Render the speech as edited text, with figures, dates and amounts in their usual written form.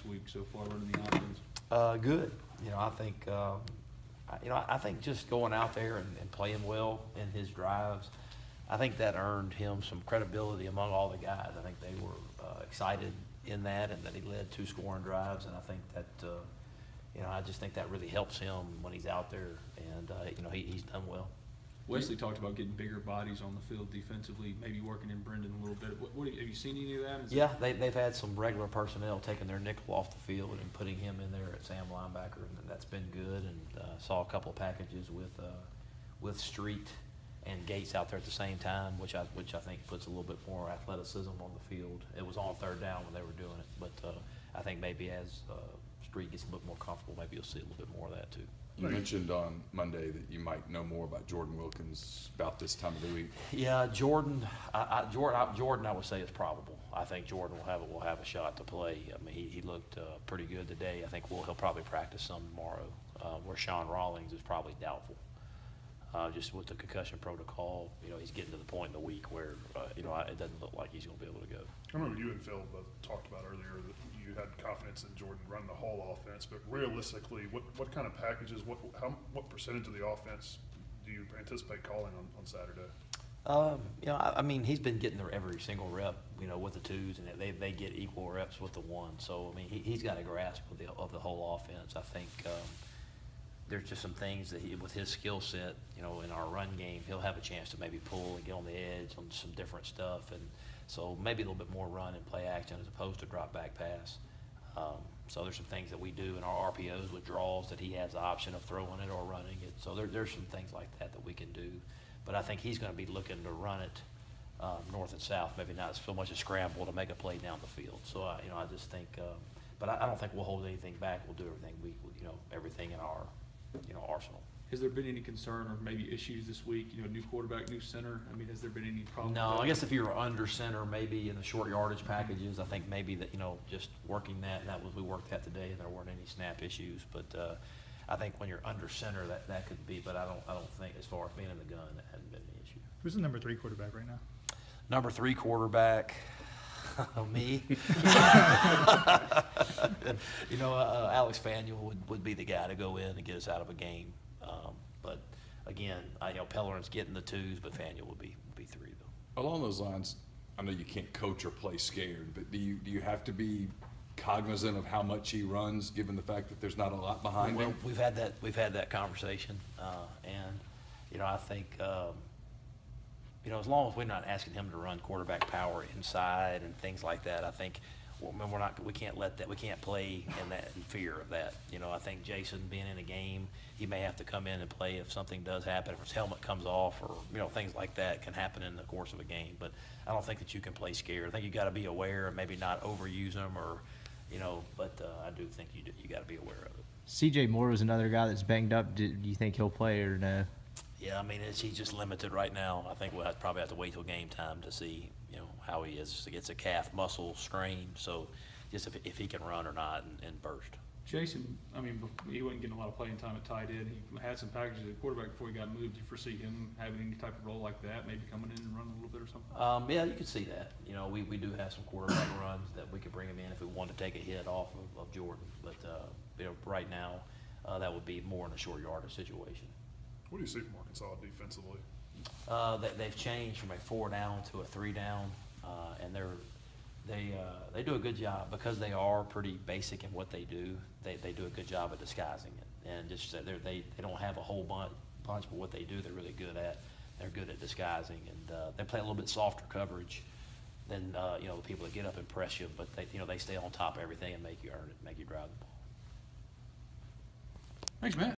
this week so far running the offense? Good. I think just going out there and playing well in his drives, I think that earned him some credibility among all the guys. I think they were excited in that, and that he led 2 scoring drives, and I think that I just think that really helps him when he's out there, and he's done well. Wesley talked about getting bigger bodies on the field defensively, maybe working in Brendan a little bit. Have you seen any of that? Yeah, they've had some regular personnel taking their nickel off the field and putting him in there at Sam linebacker, and that's been good. And saw a couple of packages with Street and Gates out there at the same time, which I think puts a little bit more athleticism on the field. It was on 3rd down when they were doing it, but I think maybe as Street gets a little bit more comfortable, maybe you'll see a little bit more of that too. You mentioned on Monday that you might know more about Jordan Wilkins about this time of the week. Yeah, Jordan, I would say is probable. I think Jordan will have a shot to play. I mean, he looked pretty good today. I think he'll probably practice some tomorrow. Where Sean Rawlings is probably doubtful. Just with the concussion protocol, he's getting to the point in the week where it doesn't look like he's going to be able to go. I remember you and Phil talked about earlier that you had confidence in Jordan running the whole offense, but realistically, what kind of packages, what percentage of the offense do you anticipate calling on Saturday? I mean, he's been getting there every single rep, with the 2s, and they get equal reps with the 1. So I mean, he's got a grasp of the whole offense. I think there's just some things that with his skill set, in our run game, he'll have a chance to maybe pull and get on the edge on some different stuff, and so maybe a little bit more run and play action as opposed to drop back pass. So there's some things that we do in our RPOs with draws that he has the option of throwing it or running it. So there's some things like that we can do. But I think he's going to be looking to run it north and south, maybe not so much a scramble to make a play down the field. So I just think, but I don't think we'll hold anything back. We'll do everything everything in our arsenal. Has there been any concern or maybe issues this week? New quarterback, new center. I mean, has there been any problem? No, I guess if you were under center, maybe in the short yardage packages, I think maybe that just working that, and that was we worked that today, and there weren't any snap issues. But I think when you're under center, that could be. But I don't think as far as being in the gun, that hadn't been an issue. Who's the number 3 quarterback right now? Number 3 quarterback. Me. Alex Faneuil would be the guy to go in and get us out of a game. But again, Pellerin's getting the 2s, but Faneuil would be 3 though. Along those lines, I know you can't coach or play scared, but do you have to be cognizant of how much he runs, given the fact that there's not a lot behind him? We've had that conversation, and I think. As long as we're not asking him to run quarterback power inside and things like that, I think we can't let that. We can't play in fear of that. I think Jason being in a game, he may have to come in and play if something does happen, if his helmet comes off, or things like that can happen in the course of a game. But I don't think that you can play scared. I think you got to be aware and maybe not overuse them, or But I do think you got to be aware of it. C.J. Moore was another guy that's banged up. Do you think he'll play or no? Yeah, I mean, he's just limited right now. I think we'll probably have to wait till game time to see, how he is. He gets a calf muscle strain, so just if he can run or not and burst. Jason, I mean, he wasn't getting a lot of playing time at tight end. He had some packages at quarterback before he got moved. Do you foresee him having any type of role like that, maybe coming in and running a little bit or something? Yeah, you could see that. We do have some quarterback runs that we could bring him in if we wanted to take a hit off of Jordan. But, right now, that would be more in a short yardage situation. What do you see from Arkansas defensively? They've changed from a 4-down to a 3-down, and they do a good job because they are pretty basic in what they do. They do a good job of disguising it, and just they don't have a whole bunch, but what they do they're really good at. They're good at disguising, and they play a little bit softer coverage than the people that get up and press you, but they stay on top of everything and make you earn it, make you drive the ball. Thanks, Matt.